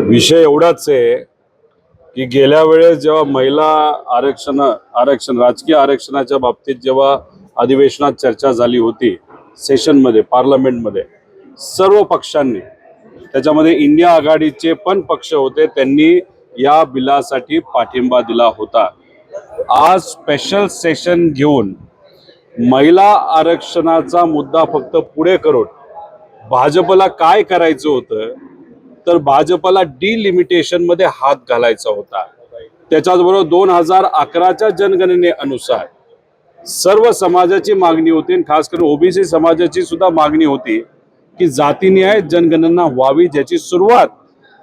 विषय एवढाच आहे की गेल्या वेळेस जेव्हा महिला आरक्षण राजकीय आरक्षणाच्या बाबतीत जेव्हा अधिवेशनात चर्चा झाली होती, सेशनमध्ये पार्लमेंटमध्ये, सर्व पक्षांनी, त्याच्यामध्ये इंडिया आघाडीचे पण पक्ष होते, त्यांनी या बिलासाठी पाठिंबा दिला होता. आज स्पेशल सेशन घेऊन महिला आरक्षणाचा मुद्दा फक्त पुढे करून भाजपला काय करायचं होतं तर भाजपला डिलिमिटेशन मध्ये हात घालायचा होता. त्याच्याबरोबर 2011च्या जनगणनेनुसार सर्व समाजाची मागणी होती, आणि खास करून ओबीसी समाजाची सुद्धा मागणी होती की जातीनिहाय जनगणना व्हावी, ज्याची सुरुवात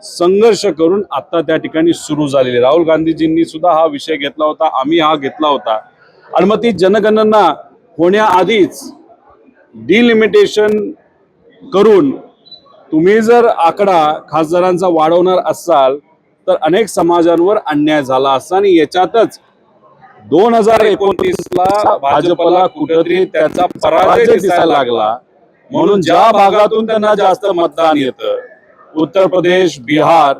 संघर्ष करून आता त्या ठिकाणी सुरू झालेली. राहुल गांधीजींनी सुद्धा हा विषय घेतला होता, आम्ही हा घेतला होता, आणि मग ती जनगणना होण्याआधीच डिलिमिटेशन करून तुम्ही जर आकडा खासदारांचा वाढवणार असाल तर अनेक समाजांवर अन्याय झाला असता. आणि याच्यातच 2029ला भाजपला कुठेतरी त्याचा पराजय दिसायला लागला. म्हणून ज्या भागातून त्यांना जास्त मतदान येतं, उत्तर प्रदेश, बिहार,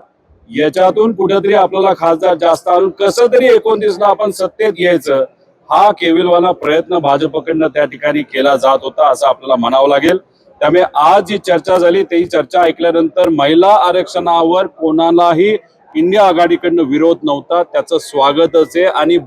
याच्यातून कुठेतरी आपल्याला खासदार जास्त आणून कसं तरी 29ला आपण सत्तेत घ्यायचं, हा केविलवाना प्रयत्न भाजपकडनं त्या ठिकाणी केला जात होता असं आपल्याला म्हणावं लागेल. त्यामुळे आज जी चर्चा झाली ती चर्चा ऐकल्यानंतर महिला आरक्षणावर कोणालाही इंडिया आघाडीकडनं विरोध नव्हता, त्याचं स्वागतच आहे. आणि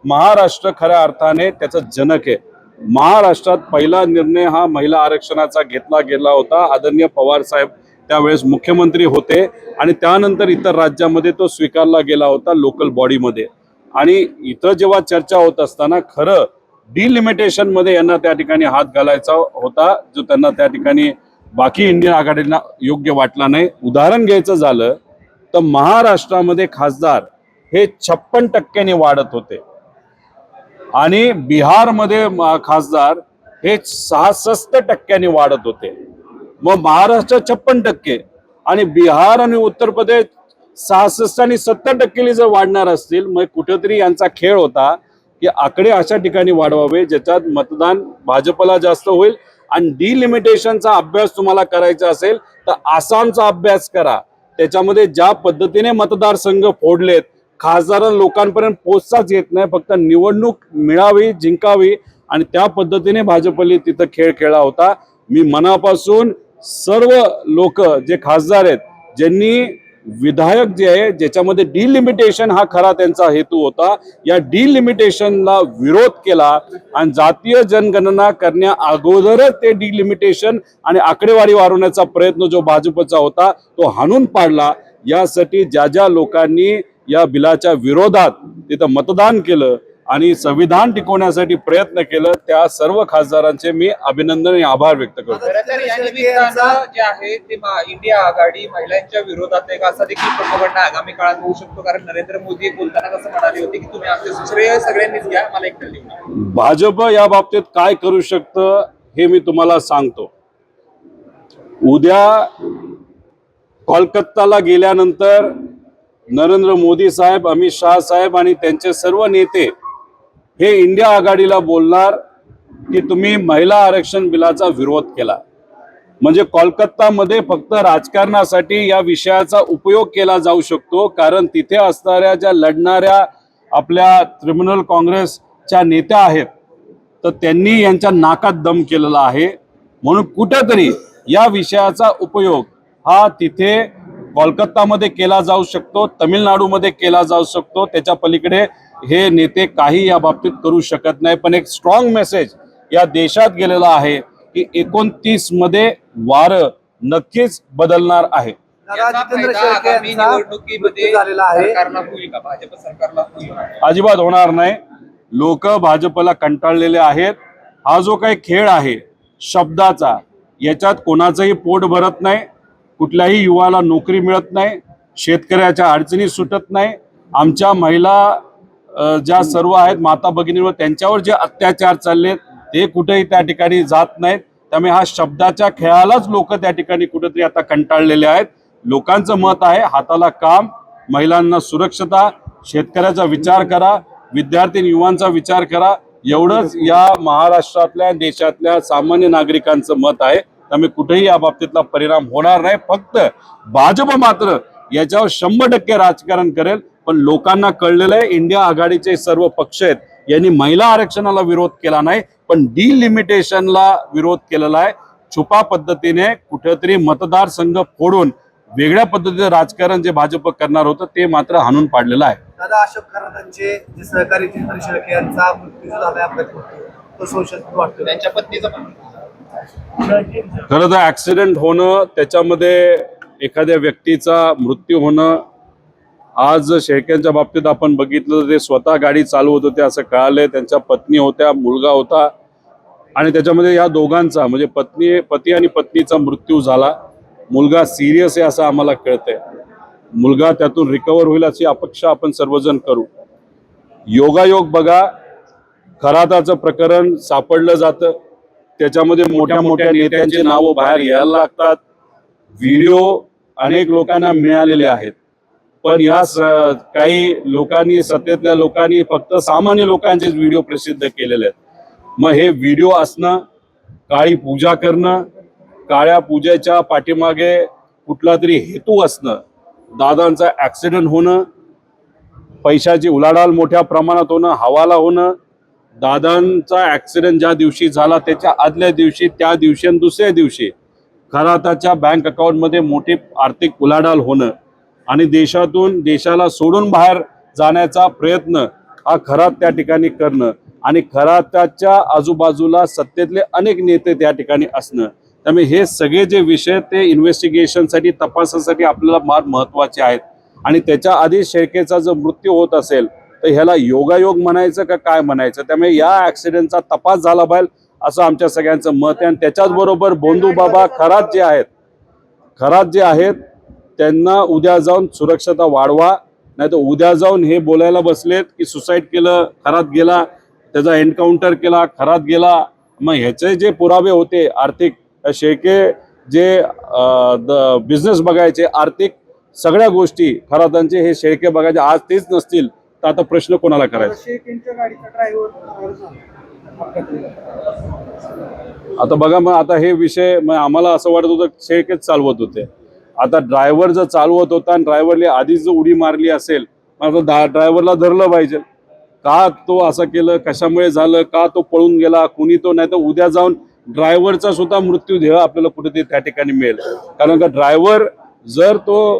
महाराष्ट्र खऱ्या अर्थाने त्याचं जनक आहे. महाराष्ट्रात पहिला निर्णय हा महिला आरक्षणाचा घेतला गेला होता. आदरणीय पवार साहेब त्यावेळेस मुख्यमंत्री होते, आणि त्यानंतर इतर राज्यामध्ये तो स्वीकारला गेला होता लोकल बॉडीमध्ये. आणि इथं जेव्हा चर्चा होत असताना खरं डिलिमिटेशन मध्ये यांना त्या ठिकाणी हात घालायचा होता, जो त्यांना त्या ठिकाणी बाकी इंडियन आघाडीला योग्य वाटला नाही. उदाहरण घ्यायचं झालं तर महाराष्ट्रामध्ये खासदार हे 56% वाढत होते, आणि बिहारमध्ये खासदार हे 66% वाढत होते. मग महाराष्ट्र 56% आणि बिहार आणि उत्तर प्रदेश 66 आणि 70% जर वाढणार असतील, मग कुठेतरी यांचा खेळ होता की आकडे अशा ठिकाणी वाढवावे ज्याच्यात मतदान भाजपला जास्त होईल. आणि डिलिमिटेशनचा अभ्यास तुम्हाला करायचा असेल तर आसामचा अभ्यास करा. त्याच्यामध्ये ज्या पद्धतीने मतदारसंघ फोडलेत, खासदार लोकांपर्यंत पोहोचताच येत नाही, फक्त निवडणूक मिळावी, जिंकावी, आणि त्या पद्धतीने भाजपने तिथं खेळ खेळला होता. मी मनापासून सर्व लोक जे खासदार आहेत, ज्यांनी विधायक जे आहे ज्याच्यामध्ये डिलिमिटेशन हा खरा त्यांचा हेतू होता, या डिलिमिटेशनला विरोध केला, आणि जातीय जनगणना करण्या अगोदरच ते डिलिमिटेशन आणि आकडेवारी वाढवण्याचा प्रयत्न जो भाजपचा होता तो हाणून पाडला. यासाठी ज्या ज्या लोकांनी या बिलाच्या विरोधात तिथं मतदान केलं आणि संविधान टिकवण्यासाठी प्रयत्न केलं, त्या सर्व खासदारांचे मी अभिनंदन आणि आभार व्यक्त करतो. जे आहे ते इंडिया आघाडी महिलांच्या विरोधात आहे असा देखील प्रोपगंडा आगामी काळात होऊ शकतो, कारण नरेंद्र मोदी बोलताना कसं म्हणाले होते की तुम्ही आमचे श्रेय सगळ्यांनीच घ्या, मला एकटं देऊ. भाजप या बाबतीत काय करू शकतं हे मी तुम्हाला सांगतो. उद्या कोलकाताला गेल्यानंतर नरेंद्र मोदी साहेब, अमित शाह साहेब आणि त्यांचे सर्व नेते हे इंडिया आघाडीला बोलणार की तुम्ही महिला आरक्षण बिलाचा विरोध केला. म्हणजे कोलकातामध्ये फक्त राजकारणासाठी या विषयाचा उपयोग केला जाऊ शकतो, कारण तिथे असणाऱ्या ज्या लढणाऱ्या आपल्या तृणमूल काँग्रेसच्या नेत्या आहेत तर त्यांनी यांच्या नाकात दम केलेला आहे. म्हणून कुठेतरी या विषयाचा उपयोग हा तिथे कोलकातामध्ये केला जाऊ शकतो, तमिळनाडूमध्ये केला जाऊ शकतो. त्याच्या पलीकडे हे नेते काही या बाबतीत करू शकत नाही. पण एक स्ट्रॉंग मेसेज या देशात गेलेला आहे की 29 मध्ये वारं नक्कीच बदलणार आहे. अजिबात होणार नाही. लोक भाजपला कंटाळलेले आहेत. हा जो काही खेळ आहे शब्दाचा, याच्यात कोणाचंही पोट भरत नाही, कुठल्याही युवाला नोकरी मिळत नाही, शेतकऱ्याच्या अडचणी सुटत नाही. आमच्या महिला ज्या सर्व आहेत माता भगिनींवर, त्यांच्यावर जे अत्याचार चाललेत ते कुठेही त्या ठिकाणी जात नाहीत. त्यामुळे हा शब्दाच्या खेळालाच लोक त्या ठिकाणी कुठेतरी आता कंटाळलेले आहेत. लोकांचं मत आहे हाताला काम, महिलांना सुरक्षता, शेतकऱ्याचा विचार करा, विद्यार्थी युवांचा विचार करा, एवढंच या महाराष्ट्रातल्या देशातल्या सामान्य नागरिकांचं मत आहे. त्यामुळे कुठेही या बाबतीतला परिणाम होणार नाही. फक्त भाजप मात्र याच्यावर 100% राजकारण करेल. पण लोकांना कळलेलं आहे इंडिया आघाडीचे सर्व पक्ष आहेत यांनी महिला आरक्षणाला विरोध केला नाही, पण डिलिमिटेशनला विरोध केलेला आहे. छुपा पद्धतीने कुठेतरी मतदारसंघ फोडून वेगळ्या पद्धतीचं राजकारण जे भाजप करणार होतं ते मात्र हाणून पाडलेलं आहे. दादा, अशोक खरातांचे जे सहकारी जितेंद्र शेळके यांचा मृत्यू झालाय अपघातात, तो संशयास्पद वाटतो. त्यांच्या पत्नीचं पण खरं तर ऍक्सिडेंट होणं, त्याच्यामध्ये एखाद्या व्यक्तीचा मृत्यू होणं, आज शेळक्यांच्या बाबतीत आपण बघितलं तर ते स्वतः गाडी चालवत होते असं कळालंय. त्यांच्या पत्नी होत्या, मुलगा होता आणि त्याच्यामध्ये या दोघांचा म्हणजे पती आणि पत्नीचा मृत्यू झाला. मुलगा सिरियस आहे असं आम्हाला कळतंय. मुलगा त्यातून रिकवर होईल अशी अपेक्षा आपण सर्वजण करू. योगायोग बघा, खराताचं प्रकरण सापडलं जातं, त्याच्यामध्ये मोठ्या मोठ्या नेत्यांची नावं बाहेर यायला लागतात. व्हिडिओ अनेक लोकांना मिळालेले आहेत, पण या काही लोकांनी, सत्तेतल्या लोकांनी फक्त सामान्य लोकांचेच व्हिडिओ प्रसिद्ध केलेले आहेत. मग हे व्हिडिओ असणं, काळी पूजा करणं, काळ्या पूजेच्या पाठीमागे कुठला तरी हेतू असणं, दादांचा ऍक्सिडेंट होणं, पैशाची उलाढाल मोठ्या प्रमाणात होणं, हवाला होणं, दादांचा ऍक्सिडेंट ज्या दिवशी झाला त्याच्या आदल्या दिवशी, त्या दिवशी आणि दुसऱ्या दिवशी खराताच्या बँक अकाउंटमध्ये मोठी आर्थिक उलाढाल होणं आणि देशाला सोडून बाहेर जाण्याचा प्रयत्न हा खरात त्या ठिकाणी करणं आणि खराताच्या आजूबाजूला सत्तेतले अनेक नेते त्या ठिकाणी असणं. त्यामुळे हे सगळे जे विषय ते इन्व्हेस्टिगेशनसाठी, तपासासाठी आपल्याला फार महत्वाचे आहेत. आणि त्याच्या आधी शेळकेचा जर मृत्यू होत असेल तर ह्याला योगायोग म्हणायचं का काय म्हणायचं. त्यामुळे या ऍक्सिडेंटचा तपास झाला पाहिजे असं आमच्या सगळ्यांचं मत आहे. आणि त्याच्याच बरोबर बोंधूबाबा खरात जे आहेत त्यांना उद्या जाऊन सुरक्षता वाढवा, नाही तर उद्या जाऊन हे बोलायला बसलेत की सुसाईड केलं, खरात गेला, त्याचा एन्काउंटर केला, खरात गेला. मग ह्याचे जे पुरावे होते आर्थिक, शेळके जे बिझनेस बघायचे, आर्थिक सगळ्या गोष्टी खरातांचे हे शेळके बघायचे, आज तेच नसतील तर आता प्रश्न कोणाला करायचा. आता बघा, मग आता हे विषय, मग आम्हाला असं वाटत होतं शेळकेच चालवत होते. आता ड्रायव्हर जर चालवत होता आणि ड्रायव्हरने आधीच जर उडी मारली असेल, मग ड्रायव्हरला धरलं पाहिजे. का तो असं केलं, कशामुळे झालं, का तो पळून गेला, कुणी तो, नाही तर उद्या जाऊन ड्रायव्हरचा सुद्धा मृत्यू देह आपल्याला कुठेतरी त्या ठिकाणी मिळेल. कारण का ड्रायव्हर जर तो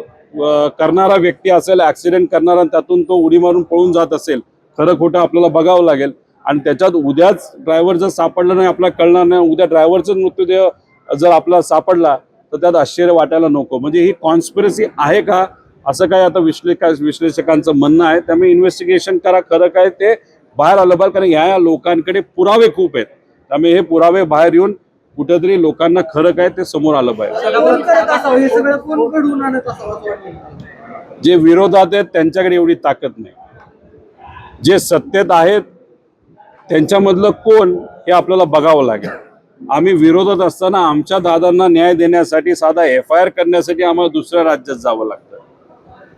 करणारा व्यक्ती असेल, ऍक्सिडेंट करणारा, आणि त्यातून तो उडी मारून पळून जात असेल, खरं खोटं आपल्याला बघावं लागेल. आणि त्याच्यात उद्याच ड्रायव्हर जर सापडला नाही, आपल्याला कळणार नाही, उद्या ड्रायव्हरचाच मृत्यूदेह जर आपल्याला सापडला तर त्यात आश्चर्य वाटायला नको. म्हणजे ही कॉन्स्पिरसी आहे का असं काय आता विश्लेषकांचं म्हणणं आहे. त्यामुळे इन्व्हेस्टिगेशन करा, खरं काय ते बाहेर आलं पाहिजे. कारण या लोकांकडे पुरावे खूप आहेत. त्यामुळे हे पुरावे बाहेर येऊन कुठेतरी लोकांना खरं काय ते समोर आलं पाहिजे. जे विरोधात आहेत त्यांच्याकडे एवढी ताकद नाही. जे सत्तेत आहेत त्यांच्यामधलं कोण हे आपल्याला बघावं लागेल. आम्ही विरोधात असताना आमच्या दादांना न्याय देण्यासाठी, साधा FIR करण्यासाठी आम्हाला दुसऱ्या राज्यात जावं लागतं.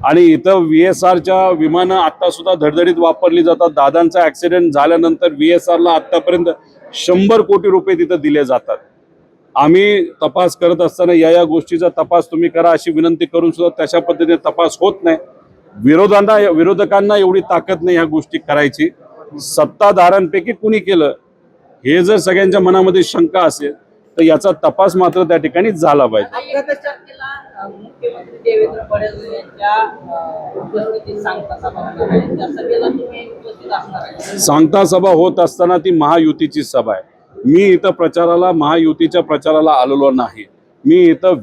आणि इथं VSRच्या विमानं आता सुद्धा धडधडीत वापरली जातात. दादांचा ऍक्सिडेंट झाल्यानंतर VSRला आतापर्यंत 100 कोटी रुपये तिथं दिले जातात. आम्ही तपास करत असताना या गोष्टीचा तपास तुम्ही करा अशी विनंती करून सुद्धा तशा पद्धतीने तपास होत नाही. विरोधकांना एवढी ताकद नाही ह्या गोष्टी करायची. सत्ताधाऱ्यांपैकी कुणी केलं हे जर सगळ्यांच्या मनामध्ये शंका असेल तर याचा तपास मात्र त्या ठिकाणी झाला पाहिजे. मुख्यमंत्री देवेंद्र फडणवीस यांच्या उपस्थितीत सांगता सभा होणार आहे. त्या सभेला तुम्ही उपस्थित असणार आहे. सांगता सभा होत असताना ती महायुतीची सभा आहे. मी इथं प्रचाराला, महायुतीच्या प्रचाराला आलेलो नाही. मी इथं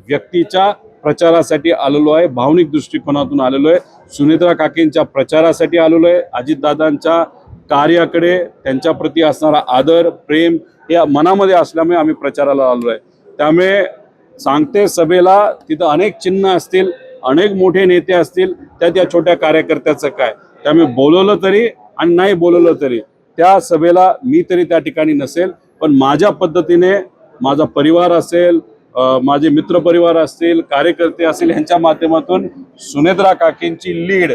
व्यक्तीच्या प्रचारासाठी आलेलो आहे. भावनिक दृष्टिकोनातून आलेलो आहे. सुनेत्रा काकींच्या प्रचारासाठी आलेलो आहे. अजितदादांच्या कार्याकडे, त्यांच्या प्रती असणारा आदर, प्रेम या मनामध्ये असल्यामुळे आम्ही प्रचाराला आलो आहे. त्यामुळे सांगते सभेला तिथं अनेक चिन्ह असतील, अनेक मोठे नेते असतील, त्या छोट्या कार्यकर्त्याचं काय. त्यामुळे बोलवलं तरी आणि नाही बोलवलं तरी त्या सभेला मी तरी त्या ठिकाणी नसेल. पण माझ्या पद्धतीने माझा परिवार असेल, माझे मित्रपरिवार असतील, कार्यकर्ते असतील, यांच्या माध्यमातून सुनेत्रा काकींची लीड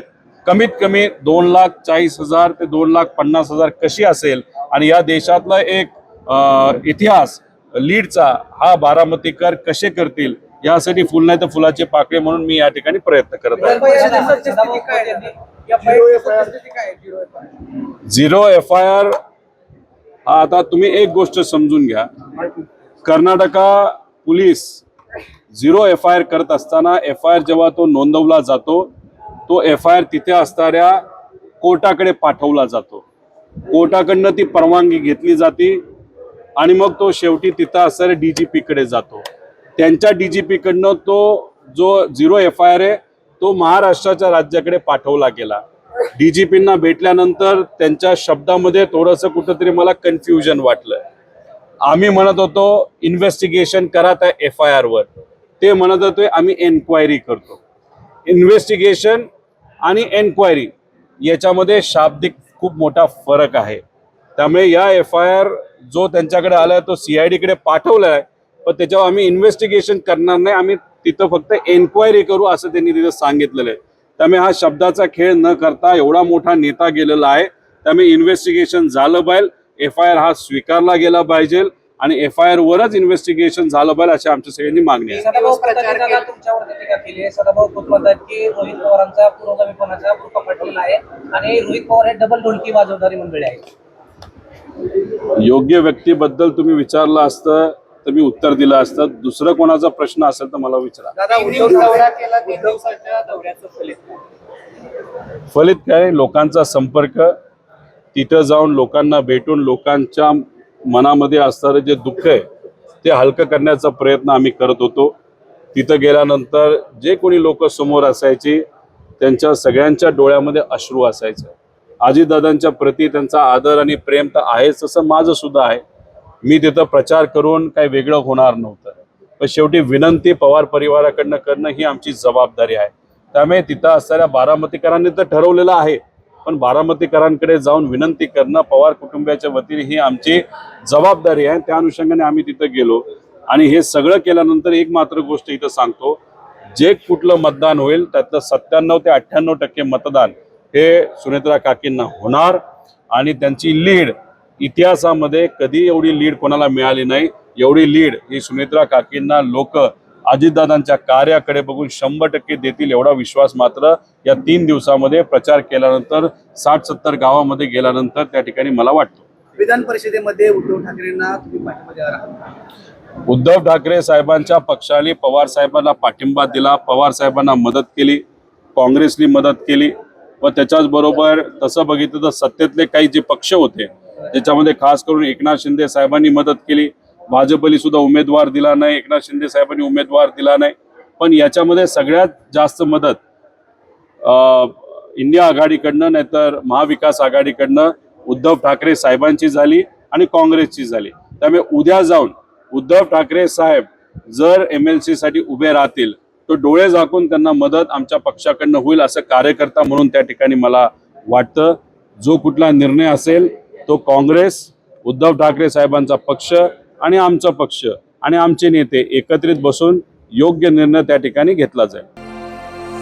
कमीत कमी 2,40,000 ते 2,50,000 कशी असेल आणि या देशातला एक इतिहास लीडचा हा बारामतीकर कसे करतील यासाठी फुल नाही तर फुलाचे पाकळे म्हणून मी या ठिकाणी प्रयत्न करत आहे. झिरो FIR हा आता तुम्ही एक गोष्ट समजून घ्या, कर्नाटका पोलीस झिरो FIR करत असताना FIR जेव्हा तो नोंदवला जातो तो FIR तिथे असणाऱ्या कोर्टाकडे पाठवला जातो. कोर्टाकडनं ती परवानगी घेतली जाते आणि मग तो शेवटी तिथं असणाऱ्या DGP कडे जातो. त्यांच्या DGP कडनं तो जो झिरो FIR आहे तो महाराष्ट्राच्या राज्याकडे पाठवला गेला. DGPंना भेटल्यानंतर त्यांच्या शब्दामध्ये थोडंसं कुठंतरी मला कन्फ्युजन वाटलं. आम्ही म्हणत होतो इन्व्हेस्टिगेशन करा त्या FIR वर, ते म्हणत होते आम्ही एन्क्वायरी करतो. इन्व्हेस्टिगेशन आणि एन्क्वायरी याच्यामध्ये शाब्दिक खूप मोठा फरक आहे. त्यामुळे या FIR जो त्यांच्याकडे आलाय तो CID कडे पाठवलाय, पण त्याच्यावर आम्ही इन्व्हेस्टिगेशन करणार नाही, आम्ही तिथं फक्त एन्क्वायरी करू असं त्यांनी तिथं सांगितलेलं आहे. त्यामुळे हा शब्दाचा खेळ न करता एवढा मोठा नेता गेलेला आहे, त्यामुळे इन्व्हेस्टिगेशन झालं पाहिजे, FIR हा स्वीकारला गेला पाहिजे आणि FIR वरच इन्व्हेस्टिगेशन झालं पाहिजे अशी आमची सगळ्यांची मागणी आहे. सदाभाऊ खताने तुमच्यावरती टीका केली आहे. सदाभाऊ खुद म्हणतात की रोहित पवारांचा पुरोगामीपणाचा बुरखा पडलेला आहे आणि रोहित पवार हे डबल ढोलकी वाजवणारी मंडळी आहेत. योग्य व्यक्तीबद्दल तुम्ही विचारलं असतं तर मी उत्तर दिलं असतं. दुसरं कोणाचा प्रश्न असेल तर मला विचारा. दादा फलित काय, लोकांचा संपर्क, तिथं जाऊन लोकांना भेटून लोकांच्या मनामध्ये असणारं जे दुःख आहे ते हलकं करण्याचा प्रयत्न आम्ही करत होतो. तिथं गेल्यानंतर जे कोणी लोक समोर असायची त्यांच्या सगळ्यांच्या डोळ्यामध्ये अश्रू असायचं. अजितदादांच्या प्रती त्यांचा आदर आणि प्रेम तर आहेच, तसं माझं सुद्धा आहे. मी तिथं प्रचार करून काही वेगळं होणार नव्हतं, पण शेवटी विनंती पवार परिवाराकडनं करणं ही आमची जबाबदारी आहे. त्यामुळे तिथं असणाऱ्या बारामतीकरांनी तर ठरवलेलं आहे, पण बारामतीकरांकडे जाऊन विनंती करणं पवार कुटुंबियाच्या वतीने ही आमची जबाबदारी आहे. त्या अनुषंगाने आम्ही तिथं गेलो आणि हे सगळं केल्यानंतर एक मात्र गोष्ट इथं सांगतो, जे कुठलं मतदान होईल त्यातलं 97 ते 98% मतदान हे सुनेत्रा काकींना होणार आणि त्यांची लीड इतिहासामध्ये कधी एवढी लीड कोणाला मिळाली नाही. एवढी लीड ही सुनेत्रा काकींना लोक अजितदादांच्या कार्याकडे बघून 100% देतील एवढा विश्वास मात्र या 3 दिवसामध्ये प्रचार केल्यानंतर 60-70 गावामध्ये गेल्यानंतर त्या ठिकाणी मला वाटतो. विधान परिषदेमध्ये उद्धव ठाकरेंना तुम्ही पाठिंबा देणार आहात? उद्धव ठाकरे साहेबांच्या पक्षाने पवार साहेबांना पाठिंबा दिला, पवार साहेबांना मदत केली, काँग्रेसनी मदत केली व त्याच्याच बरोबर तसं बघितलं तर सत्तेतले काही जे पक्ष होते त्याच्यामध्ये खास करून एकनाथ शिंदे साहेबांनी मदत केली. भाजपली सुद्धा उमेदवार दिला नाही, एकनाथ शिंदे साहेबांनी उमेदवार दिला नाही, पण याच्यामध्ये सगळ्यात जास्त मदत इंडिया आघाडीकडनं नाहीतर महाविकास आघाडीकडनं उद्धव ठाकरे साहेबांची झाली आणि काँग्रेसची झाली. त्यामुळे उद्या जाऊन उद्धव ठाकरे साहेब जर MLC साठी उभे राहतील तर डोळे झाकून त्यांना मदत आमच्या पक्षाकडनं होईल असं कार्यकर्ता म्हणून त्या ठिकाणी मला वाटतं. जो कुठला निर्णय असेल तो काँग्रेस, उद्धव ठाकरे साहेबांचा पक्ष आणि आमचा पक्ष आणि आमचे नेते एकत्रित बसून योग्य निर्णय त्या ठिकाणी घेतला जाईल.